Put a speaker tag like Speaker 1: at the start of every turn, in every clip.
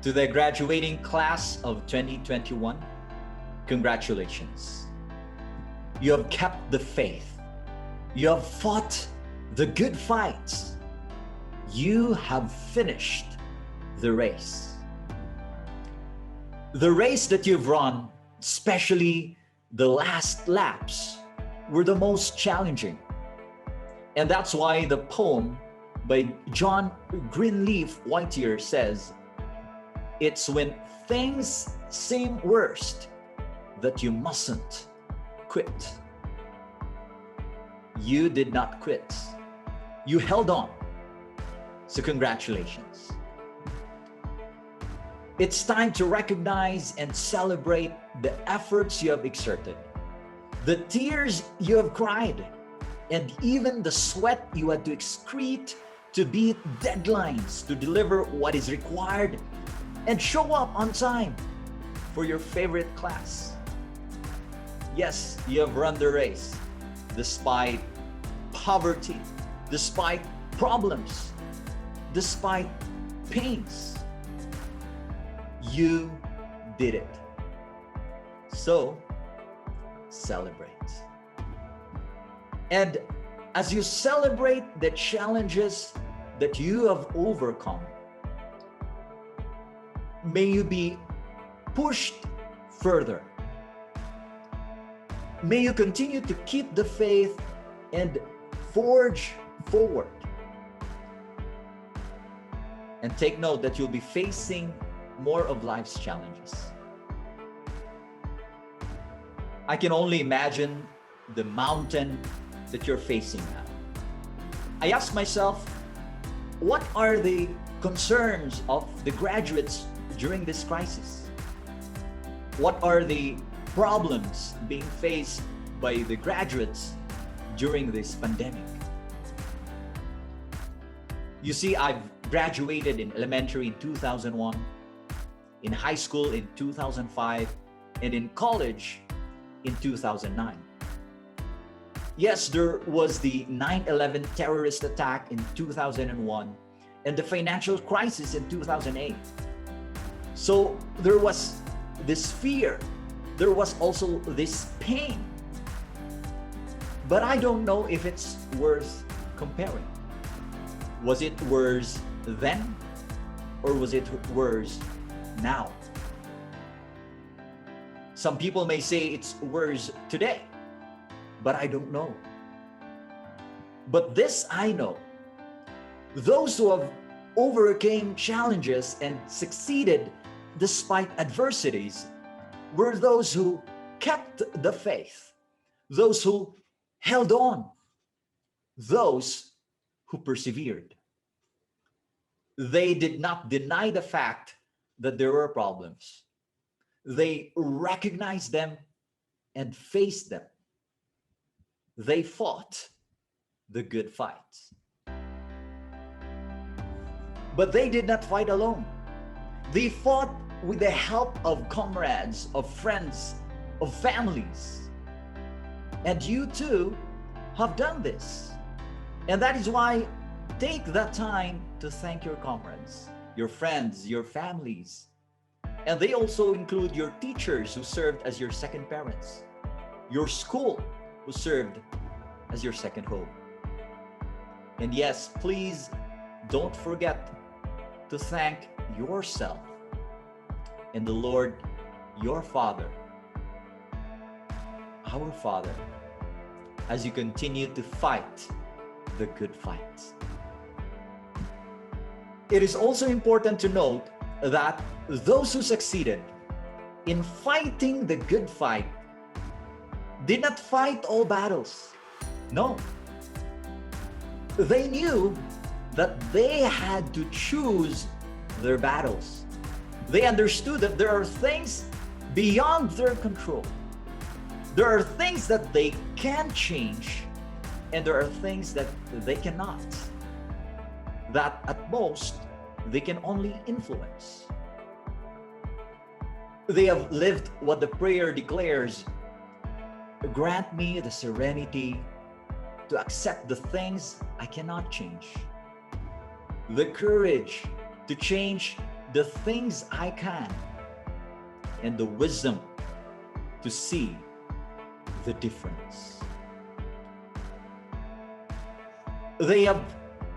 Speaker 1: To the graduating class of 2021, congratulations. You have kept the faith. You have fought the good fights. You have finished the race. The race that you've run, especially the last laps, were the most challenging. And that's why the poem by John Greenleaf Whittier says, "It's when things seem worst that you mustn't quit." You did not quit. You held on. So congratulations. It's time to recognize and celebrate the efforts you have exerted, the tears you have cried, and even the sweat you had to excrete to beat deadlines, to deliver what is required, and show up on time for your favorite class. Yes, you have run the race despite poverty, despite problems, despite pains. You did it. So, celebrate. And as you celebrate the challenges that you have overcome, may you be pushed further. May you continue to keep the faith and forge forward. And take note that you'll be facing more of life's challenges. I can only imagine the mountain that you're facing now. I ask myself, what are the concerns of the graduates during this crisis? What are the problems being faced by the graduates during this pandemic? You see, I've graduated in elementary in 2001, in high school in 2005, and in college in 2009. Yes, there was the 9/11 terrorist attack in 2001 and the financial crisis in 2008. So there was this fear. There was also this pain. But I don't know if it's worth comparing. Was it worse then, or was it worse now? Some people may say it's worse today, but I don't know. But this I know: those who have overcame challenges and succeeded despite adversities were those who kept the faith, those who held on, those who persevered. They did not deny the fact that there were problems. They recognized them and faced them. They fought the good fight. But they did not fight alone. They fought with the help of comrades, of friends, of families. And you too have done this. And that is why take that time to thank your comrades, your friends, your families. And they also include your teachers who served as your second parents, your school who served as your second home. And yes, please don't forget to thank yourself and the Lord, your Father, our Father, as you continue to fight the good fight. It is also important to note that those who succeeded in fighting the good fight did not fight all battles. No. They knew that they had to choose their battles. They understood that there are things beyond their control. There are things that they can change, and there are things that they cannot. That at most, they can only influence. They have lived what the prayer declares: grant me the serenity to accept the things I cannot change, the courage to change the things I can, and the wisdom to see the difference. They have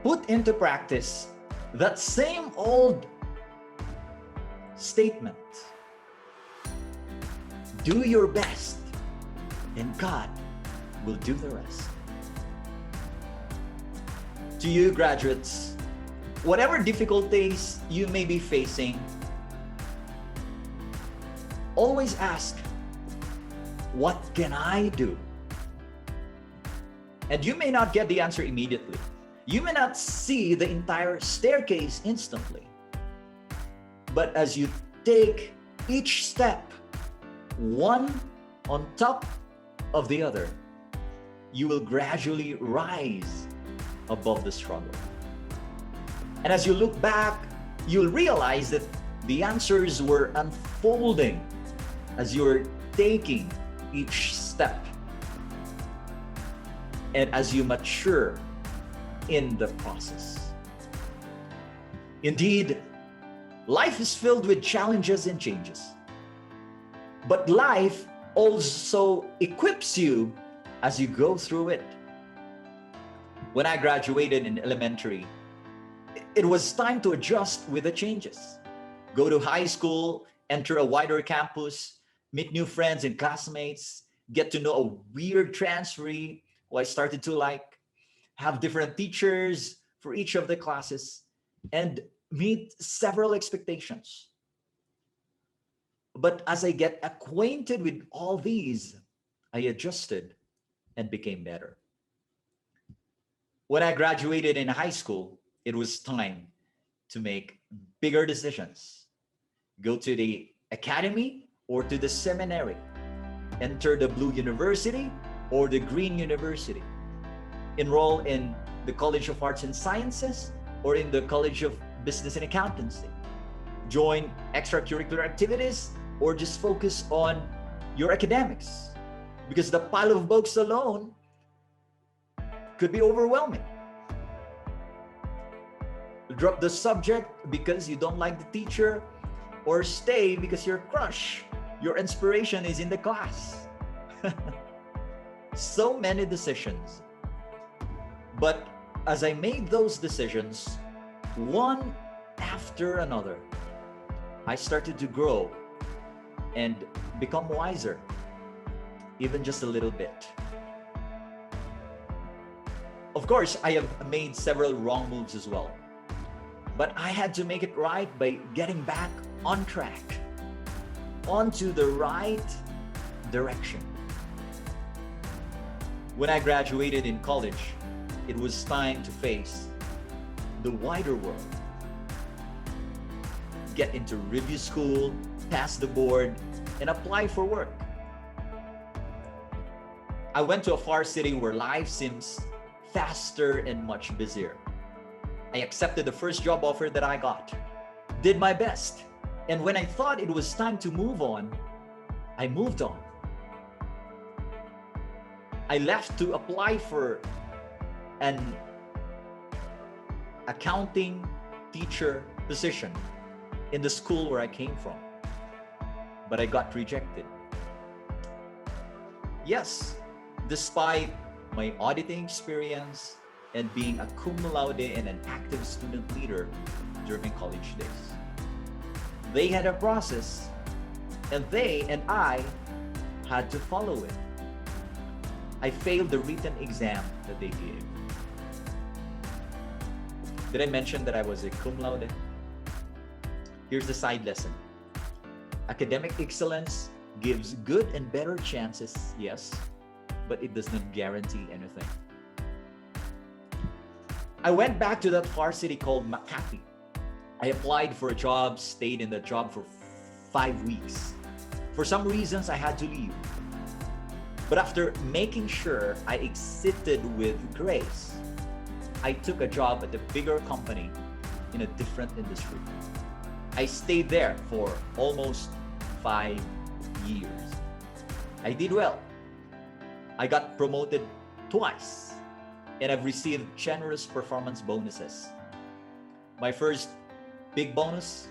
Speaker 1: put into practice that same old statement: do your best and God will do the rest. To you graduates, whatever difficulties you may be facing, always ask, what can I do? And you may not get the answer immediately. You may not see the entire staircase instantly. But as you take each step, one on top of the other, you will gradually rise above the struggle. And as you look back, you'll realize that the answers were unfolding as you're taking each step and as you mature in the process. Indeed, life is filled with challenges and changes, but life also equips you as you go through it. When I graduated in elementary, it was time to adjust with the changes. Go to high school, enter a wider campus, meet new friends and classmates, get to know a weird transferee who I started to like, have different teachers for each of the classes, and meet several expectations. But as I get acquainted with all these, I adjusted and became better. When I graduated in high school, it was time to make bigger decisions. Go to the academy or to the seminary. Enter the blue university or the green university. Enroll in the College of Arts and Sciences or in the College of Business and Accountancy. Join extracurricular activities or just focus on your academics, because the pile of books alone could be overwhelming. Drop the subject because you don't like the teacher, or stay because your crush, your inspiration is in the class. So many decisions. But as I made those decisions, one after another, I started to grow and become wiser, even just a little bit. Of course, I have made several wrong moves as well, but I had to make it right by getting back on track, onto the right direction. When I graduated in college, it was time to face the wider world. Get into review school, pass the board, and apply for work. I went to a far city where life seems faster and much busier. I accepted the first job offer that I got, did my best, and when I thought it was time to move on, I moved on. I left to apply for an accounting teacher position in the school where I came from, but I got rejected. Yes, despite my auditing experience and being a cum laude and an active student leader during college days. They had a process, and they and I had to follow it. I failed the written exam that they gave. Did I mention that I was a cum laude? Here's the side lesson. Academic excellence gives good and better chances, yes, but it does not guarantee anything. I went back to that far city called Makati. I applied for a job, stayed in the job for 5 weeks. For some reasons, I had to leave. But after making sure I exited with grace, I took a job at a bigger company in a different industry. I stayed there for almost 5 years. I did well. I got promoted twice, and I've received generous performance bonuses. My first big bonus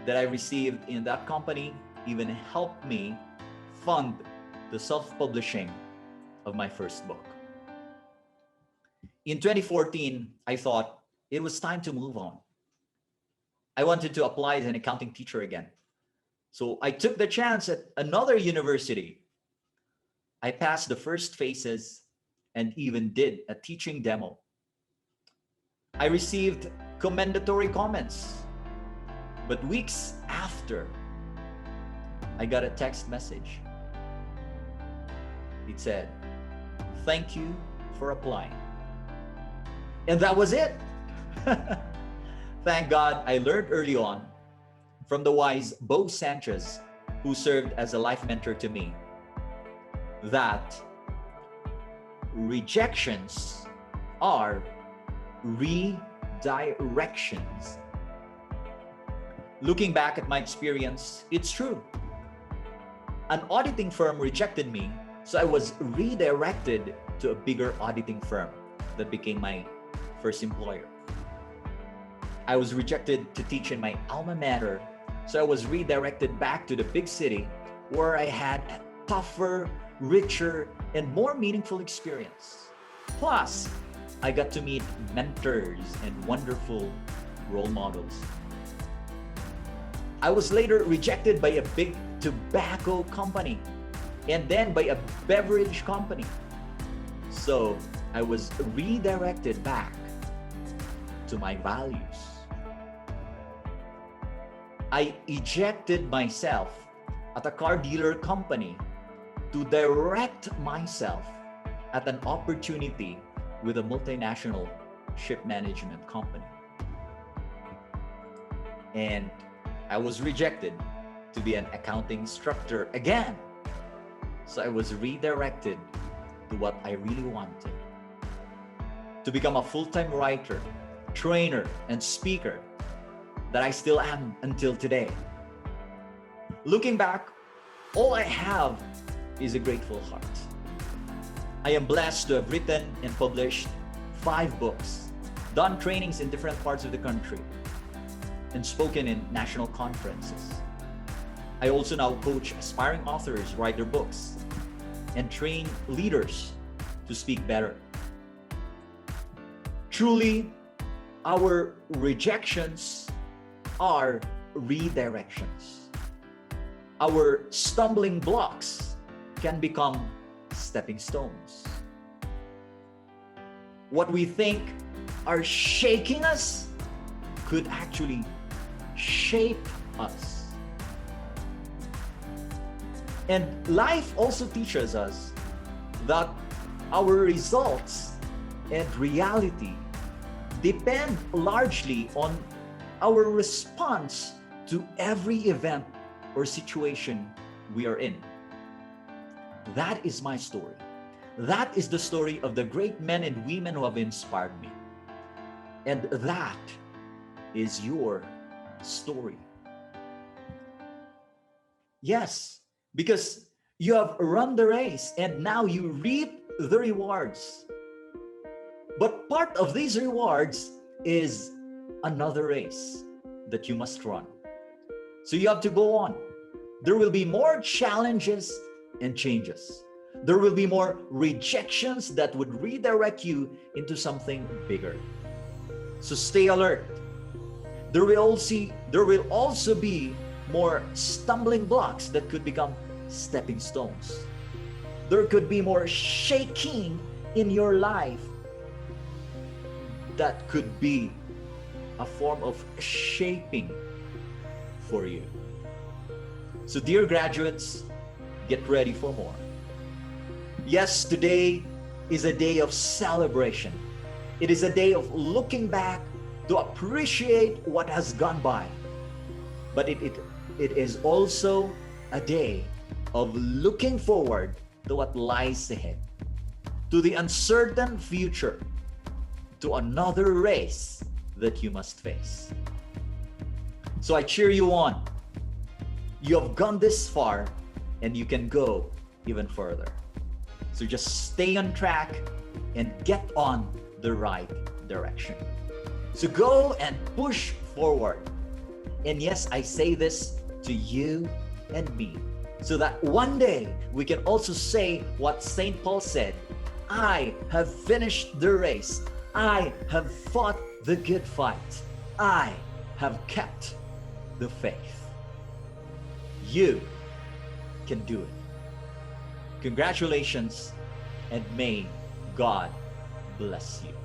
Speaker 1: that I received in that company even helped me fund the self-publishing of my first book. In 2014, I thought it was time to move on. I wanted to apply as an accounting teacher again. So I took the chance at another university. I passed the first phases and even did a teaching demo. I received commendatory comments. But weeks after, I got a text message. It said, "Thank you for applying." And that was it. Thank God I learned early on from the wise Bo Sanchez, who served as a life mentor to me, that rejections are redirections. Looking back at my experience, it's true. An auditing firm rejected me, so I was redirected to a bigger auditing firm that became my first employer. I was rejected to teach in my alma mater, so I was redirected back to the big city where I had a tougher, richer, and more meaningful experience. Plus, I got to meet mentors and wonderful role models. I was later rejected by a big tobacco company and then by a beverage company. So I was redirected back to my values. I ejected myself at a car dealer company to direct myself at an opportunity with a multinational ship management company. And I was rejected to be an accounting instructor again. So I was redirected to what I really wanted, to become a full-time writer, trainer, and speaker that I still am until today. Looking back, all I have is a grateful heart. I am blessed to have written and published 5 books, done trainings in different parts of the country, and spoken in national conferences. I also now coach aspiring authors write their books and train leaders to speak better. Truly, our rejections are redirections. Our stumbling blocks can become stepping stones. What we think are shaking us could actually shape us. And life also teaches us that our results and reality depend largely on our response to every event or situation we are in. That is my story. That is the story of the great men and women who have inspired me. And that is your story. Yes, because you have run the race and now you reap the rewards. But part of these rewards is another race that you must run. So you have to go on. There will be more challenges and changes. There will be more rejections that would redirect you into something bigger. So stay alert. There will also be more stumbling blocks that could become stepping stones. There could be more shaking in your life that could be a form of shaping for you. So dear graduates, get ready for more. Yes, today is a day of celebration. It is a day of looking back to appreciate what has gone by. But it is also a day of looking forward to what lies ahead, to the uncertain future, to another race that you must face. So I cheer you on. You have gone this far and you can go even further. So just stay on track and get on the right direction. So go and push forward. And yes, I say this to you and me, so that one day we can also say what St. Paul said, I have finished the race. I have fought the good fight. I have kept the faith. You can do it. Congratulations, and may God bless you.